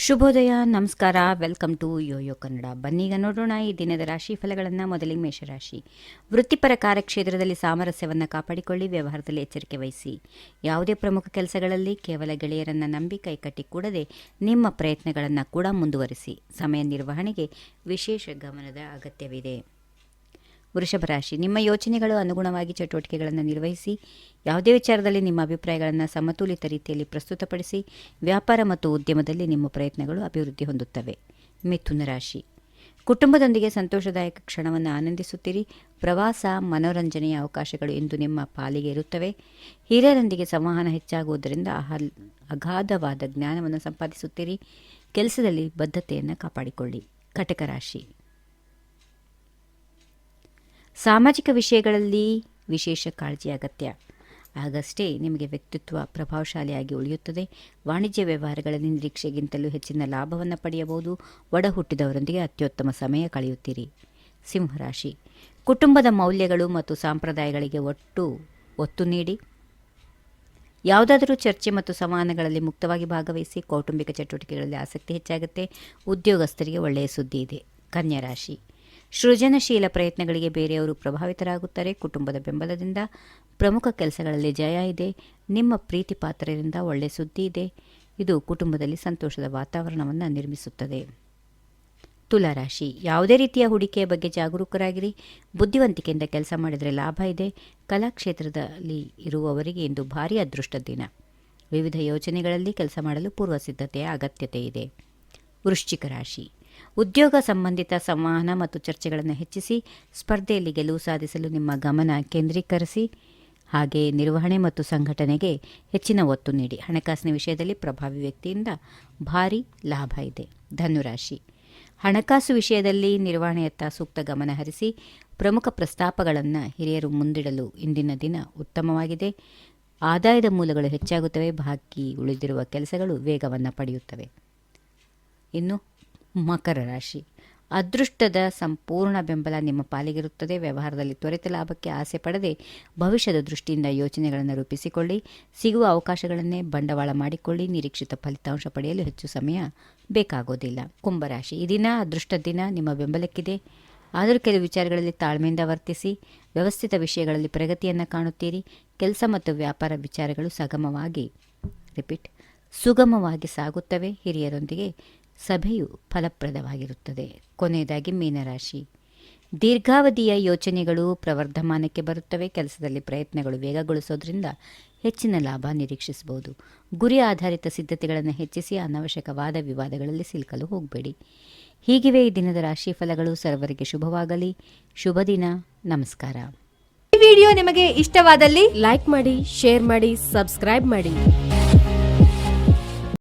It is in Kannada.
ಶುಭೋದಯ, ನಮಸ್ಕಾರ. Welcome to YoYo Kannada. ಬನ್ನೀಗ ನೋಡೋಣ ಈ ದಿನದ ರಾಶಿ ಫಲಗಳನ್ನು. ಮೊದಲಿಗೆ ಮೇಷರಾಶಿ. ವೃತ್ತಿಪರ ಕಾರ್ಯಕ್ಷೇತ್ರದಲ್ಲಿ ಸಾಮರಸ್ಯವನ್ನು ಕಾಪಾಡಿಕೊಳ್ಳಿ. ವ್ಯವಹಾರದಲ್ಲಿ ಎಚ್ಚರಿಕೆ ವಹಿಸಿ. ಯಾವುದೇ ಪ್ರಮುಖ ಕೆಲಸಗಳಲ್ಲಿ ಕೇವಲ ಗೆಳೆಯರನ್ನು ನಂಬಿ ಕೈಕಟ್ಟಿ ಕೂಡದೆ ನಿಮ್ಮ ಪ್ರಯತ್ನಗಳನ್ನು ಕೂಡ ಮುಂದುವರಿಸಿ. ಸಮಯ ನಿರ್ವಹಣೆಗೆ ವಿಶೇಷ ಗಮನದ ಅಗತ್ಯವಿದೆ. ವೃಷಭ ರಾಶಿ. ನಿಮ್ಮ ಯೋಚನೆಗಳು ಅನುಗುಣವಾಗಿ ಚಟುವಟಿಕೆಗಳನ್ನು ನಿರ್ವಹಿಸಿ. ಯಾವುದೇ ವಿಚಾರದಲ್ಲಿ ನಿಮ್ಮ ಅಭಿಪ್ರಾಯಗಳನ್ನು ಸಮತೋಲಿತ ರೀತಿಯಲ್ಲಿ ಪ್ರಸ್ತುತಪಡಿಸಿ. ವ್ಯಾಪಾರ ಮತ್ತು ಉದ್ಯಮದಲ್ಲಿ ನಿಮ್ಮ ಪ್ರಯತ್ನಗಳು ಅಭಿವೃದ್ಧಿ ಹೊಂದುತ್ತವೆ. ಮಿಥುನ ರಾಶಿ. ಕುಟುಂಬದೊಂದಿಗೆ ಸಂತೋಷದಾಯಕ ಕ್ಷಣವನ್ನು ಆನಂದಿಸುತ್ತೀರಿ. ಪ್ರವಾಸ, ಮನೋರಂಜನೆಯ ಅವಕಾಶಗಳು ಇಂದು ನಿಮ್ಮ ಪಾಲಿಗೆ ಇರುತ್ತವೆ. ಹಿರಿಯರೊಂದಿಗೆ ಸಂವಹನ ಹೆಚ್ಚಾಗುವುದರಿಂದ ಅಗಾಧವಾದ ಜ್ಞಾನವನ್ನು ಸಂಪಾದಿಸುತ್ತೀರಿ. ಕೆಲಸದಲ್ಲಿ ಬದ್ಧತೆಯನ್ನು ಕಾಪಾಡಿಕೊಳ್ಳಿ. ಕಟಕ ರಾಶಿ. ಸಾಮಾಜಿಕ ವಿಷಯಗಳಲ್ಲಿ ವಿಶೇಷ ಕಾಳಜಿ ಅಗತ್ಯ. ಆಗಷ್ಟೇ ನಿಮಗೆ ವ್ಯಕ್ತಿತ್ವ ಪ್ರಭಾವಶಾಲಿಯಾಗಿ ಉಳಿಯುತ್ತದೆ. ವಾಣಿಜ್ಯ ವ್ಯವಹಾರಗಳಲ್ಲಿ ನಿರೀಕ್ಷೆಗಿಂತಲೂ ಹೆಚ್ಚಿನ ಲಾಭವನ್ನು ಪಡೆಯಬಹುದು. ಒಡ ಹುಟ್ಟಿದವರೊಂದಿಗೆ ಅತ್ಯುತ್ತಮ ಸಮಯ ಕಳೆಯುತ್ತೀರಿ. ಸಿಂಹರಾಶಿ. ಕುಟುಂಬದ ಮೌಲ್ಯಗಳು ಮತ್ತು ಸಂಪ್ರದಾಯಗಳಿಗೆ ಒತ್ತು ನೀಡಿ. ಯಾವುದಾದರೂ ಚರ್ಚೆ ಮತ್ತು ಸಂವಹನಗಳಲ್ಲಿ ಮುಕ್ತವಾಗಿ ಭಾಗವಹಿಸಿ. ಕೌಟುಂಬಿಕ ಚಟುವಟಿಕೆಗಳಲ್ಲಿ ಆಸಕ್ತಿ ಹೆಚ್ಚಾಗುತ್ತೆ. ಉದ್ಯೋಗಸ್ಥರಿಗೆ ಒಳ್ಳೆಯ ಸುದ್ದಿ ಇದೆ. ಕನ್ಯಾ ರಾಶಿ. ಸೃಜನಶೀಲ ಪ್ರಯತ್ನಗಳಿಗೆ ಬೇರೆಯವರು ಪ್ರಭಾವಿತರಾಗುತ್ತಾರೆ. ಕುಟುಂಬದ ಬೆಂಬಲದಿಂದ ಪ್ರಮುಖ ಕೆಲಸಗಳಲ್ಲಿ ಜಯ ಇದೆ. ನಿಮ್ಮ ಪ್ರೀತಿ ಪಾತ್ರರಿಂದ ಒಳ್ಳೆಯ ಸುದ್ದಿ ಇದೆ. ಇದು ಕುಟುಂಬದಲ್ಲಿ ಸಂತೋಷದ ವಾತಾವರಣವನ್ನು ನಿರ್ಮಿಸುತ್ತದೆ. ತುಲಾರಾಶಿ. ಯಾವುದೇ ರೀತಿಯ ಹೂಡಿಕೆಯ ಬಗ್ಗೆ ಜಾಗರೂಕರಾಗಿರಿ. ಬುದ್ಧಿವಂತಿಕೆಯಿಂದ ಕೆಲಸ ಮಾಡಿದರೆ ಲಾಭ ಇದೆ. ಕಲಾಕ್ಷೇತ್ರದಲ್ಲಿ ಇರುವವರಿಗೆ ಇಂದು ಭಾರೀ ಅದೃಷ್ಟ ದಿನ. ವಿವಿಧ ಯೋಜನೆಗಳಲ್ಲಿ ಕೆಲಸ ಮಾಡಲು ಪೂರ್ವ ಸಿದ್ಧತೆಯ ಅಗತ್ಯತೆ ಇದೆ. ವೃಶ್ಚಿಕ ರಾಶಿ. ಉದ್ಯೋಗ ಸಂಬಂಧಿತ ಸಂವಹನ ಮತ್ತು ಚರ್ಚೆಗಳನ್ನು ಹೆಚ್ಚಿಸಿ. ಸ್ಪರ್ಧೆಯಲ್ಲಿ ಗೆಲುವು ಸಾಧಿಸಲು ನಿಮ್ಮ ಗಮನ ಕೇಂದ್ರೀಕರಿಸಿ. ಹಾಗೆಯೇ ನಿರ್ವಹಣೆ ಮತ್ತು ಸಂಘಟನೆಗೆ ಹೆಚ್ಚಿನ ಒತ್ತು ನೀಡಿ. ಹಣಕಾಸಿನ ವಿಷಯದಲ್ಲಿ ಪ್ರಭಾವಿ ವ್ಯಕ್ತಿಯಿಂದ ಭಾರೀ ಲಾಭ ಇದೆ. ಧನುರಾಶಿ. ಹಣಕಾಸು ವಿಷಯದಲ್ಲಿ ನಿರ್ವಹಣೆಯತ್ತ ಸೂಕ್ತ ಗಮನ ಹರಿಸಿ. ಪ್ರಮುಖ ಪ್ರಸ್ತಾಪಗಳನ್ನು ಹಿರಿಯರು ಮುಂದಿಡಲು ಇಂದಿನ ದಿನ ಉತ್ತಮವಾಗಿದೆ. ಆದಾಯದ ಮೂಲಗಳು ಹೆಚ್ಚಾಗುತ್ತವೆ. ಬಾಕಿ ಉಳಿದಿರುವ ಕೆಲಸಗಳು ವೇಗವನ್ನು ಪಡೆಯುತ್ತವೆ. ಇನ್ನು ಮಕರ ರಾಶಿ. ಅದೃಷ್ಟದ ಸಂಪೂರ್ಣ ಬೆಂಬಲ ನಿಮ್ಮ ಪಾಲಿಗಿರುತ್ತದೆ. ವ್ಯವಹಾರದಲ್ಲಿ ತ್ವರಿತ ಲಾಭಕ್ಕೆ ಆಸೆ ಪಡದೆ ಭವಿಷ್ಯದ ದೃಷ್ಟಿಯಿಂದ ಯೋಜನೆಗಳನ್ನು ರೂಪಿಸಿಕೊಳ್ಳಿ. ಸಿಗುವ ಅವಕಾಶಗಳನ್ನೇ ಬಂಡವಾಳ ಮಾಡಿಕೊಳ್ಳಿ. ನಿರೀಕ್ಷಿತ ಫಲಿತಾಂಶ ಪಡೆಯಲು ಹೆಚ್ಚು ಸಮಯ ಬೇಕಾಗೋದಿಲ್ಲ. ಕುಂಭರಾಶಿ. ಈ ದಿನ ಅದೃಷ್ಟ ದಿನ ನಿಮ್ಮ ಬೆಂಬಲಕ್ಕಿದೆ. ಆದರೂ ಕೆಲವು ವಿಚಾರಗಳಲ್ಲಿ ತಾಳ್ಮೆಯಿಂದ ವರ್ತಿಸಿ. ವ್ಯವಸ್ಥಿತ ವಿಷಯಗಳಲ್ಲಿ ಪ್ರಗತಿಯನ್ನು ಕಾಣುತ್ತೀರಿ. ಕೆಲಸ ಮತ್ತು ವ್ಯಾಪಾರ ವಿಚಾರಗಳು ಸುಗಮವಾಗಿ ಸಾಗುತ್ತವೆ. ಹಿರಿಯರೊಂದಿಗೆ ಸಭೆಯು ಫಲಪ್ರದವಾಗಿರುತ್ತದೆ. ಕೊನೆಯದಾಗಿ ಮೀನರಾಶಿ. ದೀರ್ಘಾವಧಿಯ ಯೋಚನೆಗಳು ಪ್ರವರ್ಧಮಾನಕ್ಕೆ ಬರುತ್ತವೆ. ಕೆಲಸದಲ್ಲಿ ಪ್ರಯತ್ನಗಳು ವೇಗಗೊಳಿಸೋದ್ರಿಂದ ಹೆಚ್ಚಿನ ಲಾಭ ನಿರೀಕ್ಷಿಸಬಹುದು. ಗುರಿ ಆಧಾರಿತ ಸಿದ್ಧತೆಗಳನ್ನು ಹೆಚ್ಚಿಸಿ. ಅನವಶ್ಯಕವಾದ ವಿವಾದಗಳಲ್ಲಿ ಸಿಲುಕಲು ಹೋಗಬೇಡಿ. ಹೀಗಿವೆ ಈ ದಿನದ ರಾಶಿ ಫಲಗಳು. ಸರ್ವರಿಗೆ ಶುಭವಾಗಲಿ. ಶುಭ ದಿನ. ನಮಸ್ಕಾರ. ಈ ವಿಡಿಯೋ ನಿಮಗೆ ಇಷ್ಟವಾದಲ್ಲಿ ಲೈಕ್ ಮಾಡಿ, ಶೇರ್ ಮಾಡಿ, ಸಬ್ಸ್ಕ್ರೈಬ್ ಮಾಡಿ.